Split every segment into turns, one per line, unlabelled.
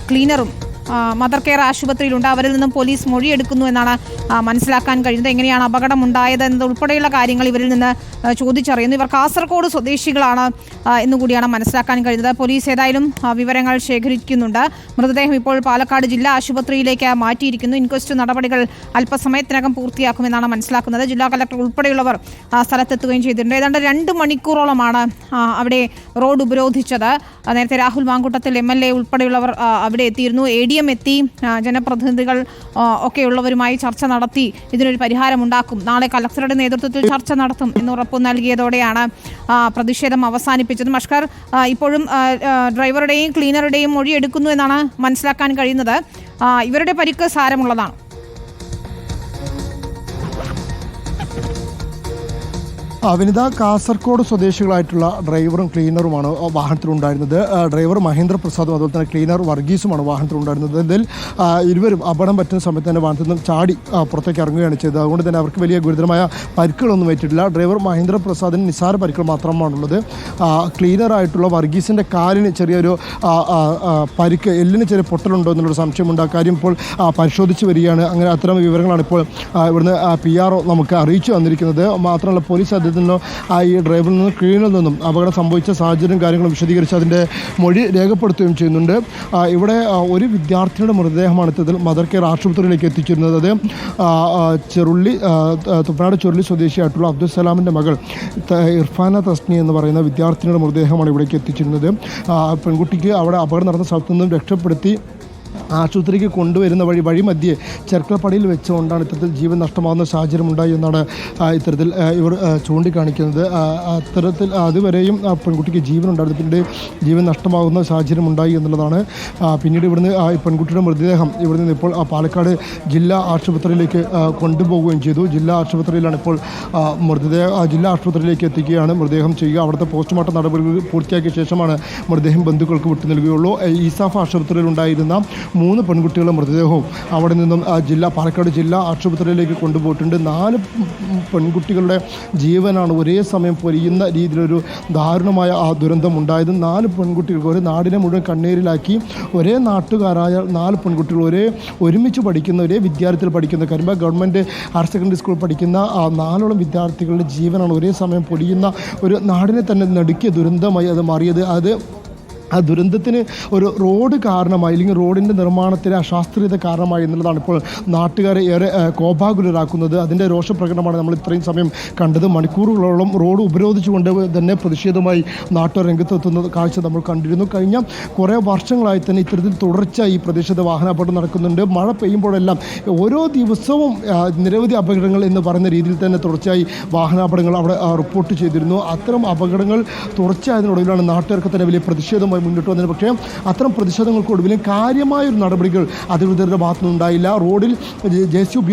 ക്ലീനറും mother care ആശുപത്രിയിലുണ്ട്. അവരിൽ നിന്നും police മൊഴിയെടുക്കുന്നു എന്നാണ് മനസ്സിലാക്കാൻ കഴിയുന്നത്. എങ്ങനെയാണ് അപകടമുണ്ടായത് എന്നതുൾപ്പെടെയുള്ള കാര്യങ്ങൾ ഇവരിൽ നിന്ന് ചോദിച്ചറിയുന്നു. ഇവർ കാസർഗോഡ് സ്വദേശികളാണ് എന്നുകൂടിയാണ് മനസ്സിലാക്കാൻ കഴിയുന്നത്. പോലീസ് ഏതായാലും വിവരങ്ങൾ ശേഖരിക്കുന്നുണ്ട്. മൃതദേഹം ഇപ്പോൾ പാലക്കാട് ജില്ലാ ആശുപത്രിയിലേക്ക് മാറ്റിയിരിക്കുന്നു. ഇൻക്വസ്റ്റ് നടപടികൾ അല്പസമയത്തിനകം പൂർത്തിയാക്കുമെന്നാണ് മനസ്സിലാക്കുന്നത്. ജില്ലാ കളക്ടർ ഉൾപ്പെടെയുള്ളവർ സ്ഥലത്തെത്തുകയും ചെയ്തിട്ടുണ്ട്. ഏതാണ്ട് 2 മണിക്കൂറോളമാണ് അവിടെ റോഡ് ഉപരോധിച്ചത്. നേരത്തെ രാഹുൽ മാങ്കൂട്ടത്തിൽ MLA ഉൾപ്പെടെയുള്ളവർ അവിടെ എത്തിയിരുന്നു. ADM എത്തി, ജനപ്രതിനിധികൾ ഒക്കെയുള്ളവരുമായി ചർച്ച നടത്തി ഇതിനൊരു പരിഹാരമുണ്ടാക്കും, നാളെ കളക്ടറുടെ നേതൃത്വത്തിൽ ചർച്ച നടത്തും എന്ന് ഉറപ്പു നൽകിയതോടെയാണ് പ്രതിഷേധം അവസാനിപ്പിച്ചത്. മഷ്കർ, ഇപ്പോഴും ഡ്രൈവറുടെയും ക്ലീനറുടെയും മൊഴി എടുക്കുന്നു എന്നാണ് മനസ്സിലാക്കാൻ കഴിയുന്നത്. ഇവരുടെ പരിക്ക് സാരമുള്ളതാണ്.
വിനിത, കാസർഗോഡ് സ്വദേശികളായിട്ടുള്ള ഡ്രൈവറും ക്ലീനറുമാണ് വാഹനത്തിലുണ്ടായിരുന്നത്. ഡ്രൈവർ മഹേന്ദ്ര പ്രസാദും അതുപോലെ തന്നെ ക്ലീനർ വർഗീസുമാണ് വാഹനത്തിലുണ്ടായിരുന്നത്. ഇതിൽ ഇരുവരും അപകടം പറ്റുന്ന സമയത്ത് തന്നെ വാഹനത്തിൽ നിന്നും ചാടി പുറത്തേക്ക് ഇറങ്ങുകയാണ് ചെയ്തത്. അതുകൊണ്ട് തന്നെ അവർക്ക് വലിയ ഗുരുതരമായ പരിക്കുകളൊന്നും ഏറ്റിട്ടില്ല. ഡ്രൈവർ മഹേന്ദ്ര പ്രസാദിന് നിസ്സാര പരിക്കുകൾ മാത്രമാണുള്ളത്. ക്ലീനറായിട്ടുള്ള വർഗീസിൻ്റെ കാലിന് ചെറിയൊരു പരിക്ക്, എല്ലിന് ചെറിയ പൊട്ടലുണ്ടോ എന്നുള്ളൊരു സംശയമുണ്ട്. കാര്യം ഇപ്പോൾ പരിശോധിച്ച് വരികയാണ്. അങ്ങനെ അത്തരം വിവരങ്ങളാണ് ഇപ്പോൾ ഇവിടുന്ന് PRO നമുക്ക് അറിയിച്ചു വന്നിരിക്കുന്നത്. മാത്രമല്ല പോലീസ് ഈ ഡ്രൈവറിൽ നിന്നും ക്ലീനറിൽ നിന്നും അപകടം സംഭവിച്ച സാഹചര്യം കാര്യങ്ങളും വിശദീകരിച്ച് അതിൻ്റെ മൊഴി രേഖപ്പെടുത്തുകയും ചെയ്യുന്നുണ്ട്. ഇവിടെ ഒരു വിദ്യാർത്ഥിയുടെ മൃതദേഹമാണ് ഇത്തരത്തിൽ മദർ കെയർ ആശുപത്രിയിലേക്ക് എത്തിച്ചിരുന്നത്. അത് തുപ്പനാട് ചുരുളി സ്വദേശിയായിട്ടുള്ള അബ്ദുൽസലാമിൻ്റെ മകൾ ഇർഫാന തസ്നി എന്ന് പറയുന്ന വിദ്യാർത്ഥിനിയുടെ മൃതദേഹമാണ് ഇവിടേക്ക് എത്തിച്ചിരുന്നത്. പെൺകുട്ടിക്ക് അവിടെ അപകടം നടന്ന സ്ഥലത്തു നിന്നും രക്ഷപ്പെടുത്തി ആശുപത്രിക്ക് കൊണ്ടുവരുന്ന വഴി മധ്യേ ചെർക്കളപ്പടിയിൽ വെച്ചുകൊണ്ടാണ് ഇത്തരത്തിൽ ജീവൻ നഷ്ടമാകുന്ന സാഹചര്യം ഉണ്ടായി എന്നാണ് ഇത്തരത്തിൽ ഇവർ ചൂണ്ടിക്കാണിക്കുന്നത്. അത്തരത്തിൽ അതുവരെയും ആ പെൺകുട്ടിക്ക് ജീവൻ ഉണ്ടായിരുന്നു, പിന്നീട് ജീവൻ നഷ്ടമാകുന്ന സാഹചര്യം ഉണ്ടായി എന്നുള്ളതാണ്. പിന്നീട് ഇവിടുന്ന് ഈ പെൺകുട്ടിയുടെ മൃതദേഹം ഇവിടെ നിന്ന് ഇപ്പോൾ പാലക്കാട് ജില്ലാ ആശുപത്രിയിലേക്ക് കൊണ്ടുപോവുകയും ചെയ്തു. ജില്ലാ ആശുപത്രിയിലാണ് ഇപ്പോൾ ജില്ലാ ആശുപത്രിയിലേക്ക് എത്തിക്കുകയാണ് മൃതദേഹം ചെയ്യുക. അവിടുത്തെ പോസ്റ്റ്മോർട്ടം നടപടികൾ പൂർത്തിയാക്കിയ ശേഷമാണ് മൃതദേഹം ബന്ധുക്കൾക്ക് വിട്ടു നൽകുകയുള്ളൂ. ഈസാഫ് ആശുപത്രിയിലുണ്ടായിരുന്ന 3 പെൺകുട്ടികളുടെ മൃതദേഹവും അവിടെ നിന്നും പാലക്കാട് ജില്ലാ ആശുപത്രിയിലേക്ക് കൊണ്ടുപോയിട്ടുണ്ട്. 4 പെൺകുട്ടികളുടെ ജീവനാണ് ഒരേ സമയം പൊരിയുന്ന രീതിയിലൊരു ദാരുണമായ ആ ദുരന്തം ഉണ്ടായത്. 4 പെൺകുട്ടികൾക്ക് ഒരു നാടിനെ മുഴുവൻ കണ്ണീരിലാക്കി ഒരേ നാട്ടുകാരായ 4 പെൺകുട്ടികൾ ഒരുമിച്ച് പഠിക്കുന്ന ഒരേ വിദ്യാലയത്തിൽ പഠിക്കുന്ന കരിമ്പ ഗവൺമെൻറ് ഹയർ സെക്കൻഡറി സ്കൂളിൽ പഠിക്കുന്ന 4ഓളം വിദ്യാർത്ഥികളുടെ ജീവനാണ് ഒരേ സമയം പൊരിയുന്ന ഒരു നാടിനെ തന്നെ നടുക്കിയ ദുരന്തമായി അത് മാറിയത്. ആ ദുരന്തത്തിന് ഒരു റോഡ് കാരണമായി, അല്ലെങ്കിൽ റോഡിൻ്റെ നിർമ്മാണത്തിന് അശാസ്ത്രീയത കാരണമായി എന്നുള്ളതാണ് ഇപ്പോൾ നാട്ടുകാരെ ഏറെ കോപാകുലരാക്കുന്നത്. അതിൻ്റെ രോഷപ്രകടനമാണ് നമ്മൾ ഇത്രയും സമയം കണ്ടത്. മണിക്കൂറുകളോളം റോഡ് ഉപരോധിച്ചുകൊണ്ട് തന്നെ പ്രതിഷേധമായി നാട്ടുകാർ രംഗത്തെത്തുന്ന കാഴ്ച നമ്മൾ കണ്ടിരുന്നു. കഴിഞ്ഞ കുറേ വർഷങ്ങളായി തന്നെ ഇത്തരത്തിൽ തുടർച്ചയായി ഈ പ്രദേശത്ത് വാഹനാപകടം നടക്കുന്നുണ്ട്. മഴ പെയ്യുമ്പോഴെല്ലാം ഓരോ ദിവസവും നിരവധി അപകടങ്ങൾ എന്ന് പറയുന്ന രീതിയിൽ തന്നെ തുടർച്ചയായി വാഹനാപകടങ്ങൾ അവിടെ റിപ്പോർട്ട് ചെയ്തിരുന്നു. അത്തരം അപകടങ്ങൾ തുടർച്ചയായതിനൊടുവിലാണ് നാട്ടുകാർക്ക് തന്നെ വലിയ പ്രതിഷേധമായി മുന്നോട്ട് വന്നത്. പക്ഷേ അത്തരം പ്രതിഷേധങ്ങൾക്കൊടുവിലും കാര്യമായൊരു നടപടികൾ അധികൃതരുടെ ഭാഗത്തുനിന്നുണ്ടായില്ല. റോഡിൽ JCB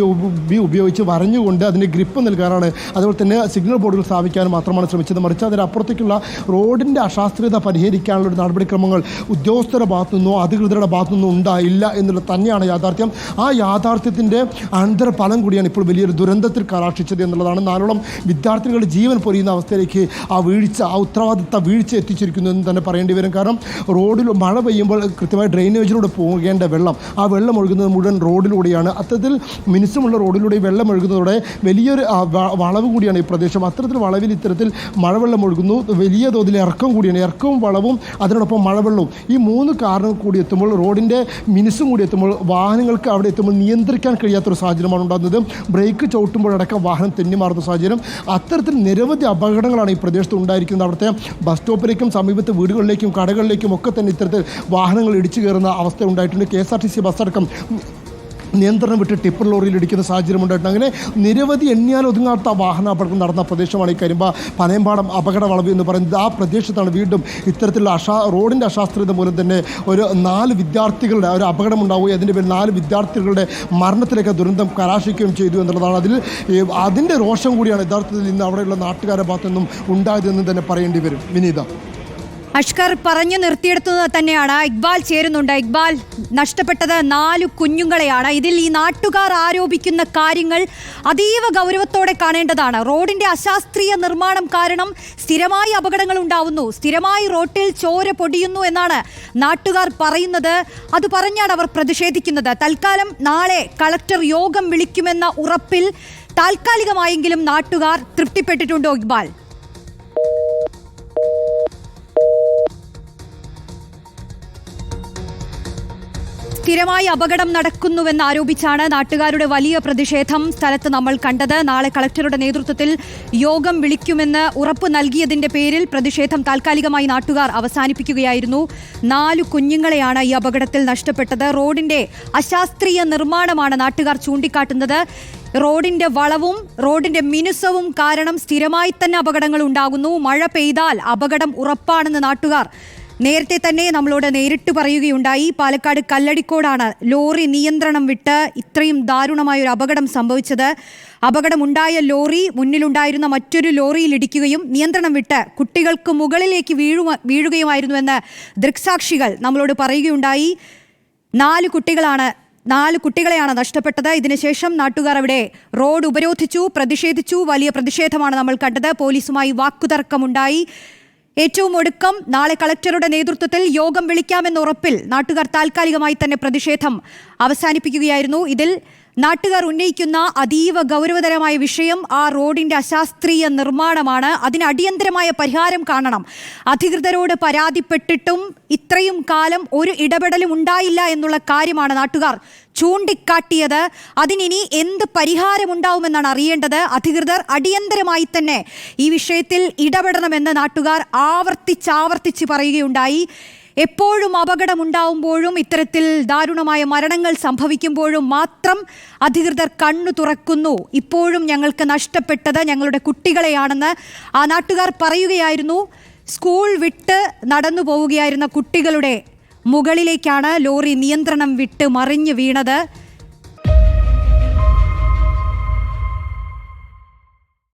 ഉപയോഗിച്ച് വരഞ്ഞുകൊണ്ട് അതിന് ഗ്രിപ്പ് നൽകാനാണ്, അതുപോലെ തന്നെ സിഗ്നൽ ബോർഡുകൾ സ്ഥാപിക്കാനും മാത്രമാണ് ശ്രമിച്ചത്. മറിച്ച് അതിനപ്പുറത്തേക്കുള്ള റോഡിൻ്റെ അശാസ്ത്രീയത പരിഹരിക്കാനുള്ള ഒരു നടപടിക്രമങ്ങൾ ഉദ്യോഗസ്ഥരുടെ ഭാഗത്തുനിന്നോ അധികൃതരുടെ ഭാഗത്തുനിന്നോ ഉണ്ടായില്ല എന്നുള്ളത് തന്നെയാണ് യാഥാർത്ഥ്യം. ആ യാഥാർത്ഥ്യത്തിൻ്റെ അനന്തരഫലം കൂടിയാണ് ഇപ്പോൾ വലിയൊരു ദുരന്തത്തിൽ കലാശിച്ചത് എന്നുള്ളതാണ്. 4ഓളം വിദ്യാർത്ഥികളുടെ ജീവൻ പൊരിയുന്ന അവസ്ഥയിലേക്ക് ആ ഉത്തരവാദിത്ത വീഴ്ച എത്തിച്ചിരിക്കുന്നു എന്ന് തന്നെ പറയേണ്ടി വരും. കാരണം റോഡിൽ മഴ പെയ്യുമ്പോൾ കൃത്യമായി ഡ്രെയിനേജിലൂടെ പോകേണ്ട വെള്ളം, ആ വെള്ളം ഒഴുകുന്നത് മുഴുവൻ റോഡിലൂടെയാണ്. അത്തരത്തിൽ മിനുസമുള്ള റോഡിലൂടെ വെള്ളം ഒഴുകുന്നതോടെ വലിയൊരു വളവ് കൂടിയാണ് ഈ പ്രദേശം. അത്തരത്തിൽ വളവിൽ ഇത്തരത്തിൽ മഴവെള്ളം ഒഴുകുന്നു. വലിയ തോതിൽ ഇറക്കം കൂടിയാണ്. ഇറക്കവും വളവും അതിനോടൊപ്പം മഴവെള്ളവും, ഈ 3 കാരണം കൂടി എത്തുമ്പോൾ, റോഡിൻ്റെ മിനുസും കൂടി എത്തുമ്പോൾ വാഹനങ്ങൾക്ക് അവിടെ എത്തുമ്പോൾ നിയന്ത്രിക്കാൻ കഴിയാത്തൊരു സാഹചര്യമാണ് ഉണ്ടാകുന്നത്. ബ്രേക്ക് ചവിട്ടുമ്പോഴടക്കം വാഹനം തെന്നിമാറുന്ന സാഹചര്യം. അത്തരത്തിൽ നിരവധി അപകടങ്ങളാണ് ഈ പ്രദേശത്ത് ഉണ്ടായിരിക്കുന്നത്. അവിടുത്തെ ബസ് സ്റ്റോപ്പിലേക്കും സമീപത്തെ വീടുകളിലേക്കും കടകളിലേക്കും ഒക്കെ തന്നെ ഇത്തരത്തിൽ വാഹനങ്ങൾ ഇടിച്ചു കയറുന്ന അവസ്ഥ ഉണ്ടായിട്ടുണ്ട്. KSRTC ബസ്സടക്കം നിയന്ത്രണം വിട്ട് ടിപ്പർ ലോറിയിൽ ഇടിക്കുന്ന സാഹചര്യം ഉണ്ടായിട്ടുണ്ട്. അങ്ങനെ നിരവധി എണ്ണിയാൽ ഒതുങ്ങാത്ത വാഹനാപകടം നടന്ന പ്രദേശമാണ് ഈ കരിമ്പ പനയമ്പാടം അപകട വളവ് എന്ന് പറയുന്നത്. ആ പ്രദേശത്താണ് വീണ്ടും ഇത്തരത്തിലുള്ള റോഡിൻ്റെ അശാസ്ത്രീയത മൂലം തന്നെ ഒരു 4 വിദ്യാർത്ഥികളുടെ ഒരു അപകടം ഉണ്ടാവുകയും അതിൻ്റെ പേരിൽ 4 വിദ്യാർത്ഥികളുടെ മരണത്തിലേക്ക് ദുരന്തം കലാശിക്കുകയും ചെയ്തു എന്നുള്ളതാണ്. അതിൻ്റെ രോഷം കൂടിയാണ് യഥാർത്ഥത്തിൽ ഇന്ന് അവിടെയുള്ള നാട്ടുകാരുടെ ഭാഗത്തു നിന്നും ഉണ്ടായതെന്ന് തന്നെ പറയേണ്ടി വരും. വിനീത.
അഷ്കർ പറഞ്ഞു നിർത്തിയെടുത്തത് തന്നെയാണ്. ഇക്ബാൽ ചേരുന്നുണ്ട്. ഇക്ബാൽ, നഷ്ടപ്പെട്ടത് 4 കുഞ്ഞുങ്ങളെയാണ്. ഇതിൽ ഈ നാട്ടുകാർ ആരോപിക്കുന്ന കാര്യങ്ങൾ അതീവ ഗൗരവത്തോടെ കാണേണ്ടതാണ്. റോഡിന്റെ അശാസ്ത്രീയ നിർമ്മാണം കാരണം സ്ഥിരമായി അപകടങ്ങൾ ഉണ്ടാവുന്നു, സ്ഥിരമായി റോട്ടിൽ ചോര പൊടിയുന്നു എന്നാണ് നാട്ടുകാർ പറയുന്നത്. അത് പറഞ്ഞാണ് അവർ പ്രതിഷേധിക്കുന്നത്. തൽക്കാലം നാളെ കളക്ടർ യോഗം വിളിക്കുമെന്ന ഉറപ്പിൽ താൽക്കാലികമായെങ്കിലും നാട്ടുകാർ തൃപ്തിപ്പെട്ടിട്ടുണ്ടോ ഇക്ബാൽ? സ്ഥിരമായി അപകടം നടക്കുന്നുവെന്ന് ആരോപിച്ചാണ് നാട്ടുകാരുടെ വലിയ പ്രതിഷേധം സ്ഥലത്ത് നമ്മൾ കണ്ടത്. നാളെ കളക്ടറുടെ നേതൃത്വത്തിൽ യോഗം വിളിക്കുമെന്ന് ഉറപ്പ് നൽകിയതിന്റെ പേരിൽ പ്രതിഷേധം താൽക്കാലികമായി നാട്ടുകാർ അവസാനിപ്പിക്കുകയായിരുന്നു. 4 കുഞ്ഞുങ്ങളെയാണ് ഈ അപകടത്തിൽ നഷ്ടപ്പെട്ടത്. റോഡിന്റെ അശാസ്ത്രീയ നിർമ്മാണമാണ് നാട്ടുകാർ ചൂണ്ടിക്കാട്ടുന്നത്. റോഡിന്റെ വളവും റോഡിന്റെ മിനുസവും കാരണം സ്ഥിരമായി തന്നെ അപകടങ്ങൾ ഉണ്ടാകുന്നു. മഴ പെയ്താൽ അപകടം ഉറപ്പാണെന്ന് നാട്ടുകാർ നേരത്തെ തന്നെ നമ്മളോട് നേരിട്ട് പറയുകയുണ്ടായി. പാലക്കാട് കല്ലടിക്കോടാണ് ലോറി നിയന്ത്രണം വിട്ട് ഇത്രയും ദാരുണമായ ഒരു അപകടം സംഭവിച്ചത്. അപകടമുണ്ടായ ലോറി മുന്നിലുണ്ടായിരുന്ന മറ്റൊരു ലോറിയിൽ ഇടിക്കുകയും നിയന്ത്രണം വിട്ട് കുട്ടികൾക്ക് മുകളിലേക്ക് വീഴുകയുമായിരുന്നുവെന്ന് ദൃക്സാക്ഷികൾ നമ്മളോട് പറയുകയുണ്ടായി. 4 കുട്ടികളെയാണ് നഷ്ടപ്പെട്ടത്. ഇതിനുശേഷം നാട്ടുകാർ അവിടെ റോഡ് ഉപരോധിച്ചു, പ്രതിഷേധിച്ചു. വലിയ പ്രതിഷേധമാണ് നമ്മൾ കണ്ടത്. പോലീസുമായി വാക്കുതർക്കമുണ്ടായി. ഏറ്റവും ഒടുക്കം നാളെ കളക്ടറുടെ നേതൃത്വത്തിൽ യോഗം വിളിക്കാമെന്ന ഉറപ്പിൽ നാട്ടുകാർ താൽക്കാലികമായി തന്നെ പ്രതിഷേധം അവസാനിപ്പിക്കുകയായിരുന്നു. ഇതിൽ നാട്ടുകാർ ഉന്നയിക്കുന്ന അതീവ ഗൗരവതരമായ വിഷയം ആ റോഡിന്റെ അശാസ്ത്രീയ നിർമ്മാണമാണ്. അതിന് അടിയന്തരമായ പരിഹാരം കാണണം. അധികൃതരോട് പരാതിപ്പെട്ടിട്ടും ഇത്രയും കാലം ഒരു ഇടപെടലും ഉണ്ടായില്ല എന്നുള്ള കാര്യമാണ് നാട്ടുകാർ ചൂണ്ടിക്കാട്ടിയത്. അതിനി എന്ത് പരിഹാരമുണ്ടാവുമെന്നാണ് അറിയേണ്ടത്. അധികൃതർ അടിയന്തരമായി തന്നെ ഈ വിഷയത്തിൽ ഇടപെടണമെന്ന് നാട്ടുകാർ ആവർത്തിച്ച് പറയുകയുണ്ടായി. എപ്പോഴും അപകടമുണ്ടാവുമ്പോഴും ഇത്തരത്തിൽ ദാരുണമായ മരണങ്ങൾ സംഭവിക്കുമ്പോഴും മാത്രം അധികൃതർ കണ്ണു തുറക്കുന്നു. ഇപ്പോഴും ഞങ്ങൾക്ക് നഷ്ടപ്പെട്ടത് ഞങ്ങളുടെ കുട്ടികളെയാണെന്ന് ആ നാട്ടുകാർ പറയുകയായിരുന്നു. സ്കൂൾ വിട്ട് നടന്നു പോവുകയായിരുന്ന കുട്ടികളുടെ മുകളിലേക്കാണ് ലോറി നിയന്ത്രണം വിട്ട് മറിഞ്ഞു വീണത്.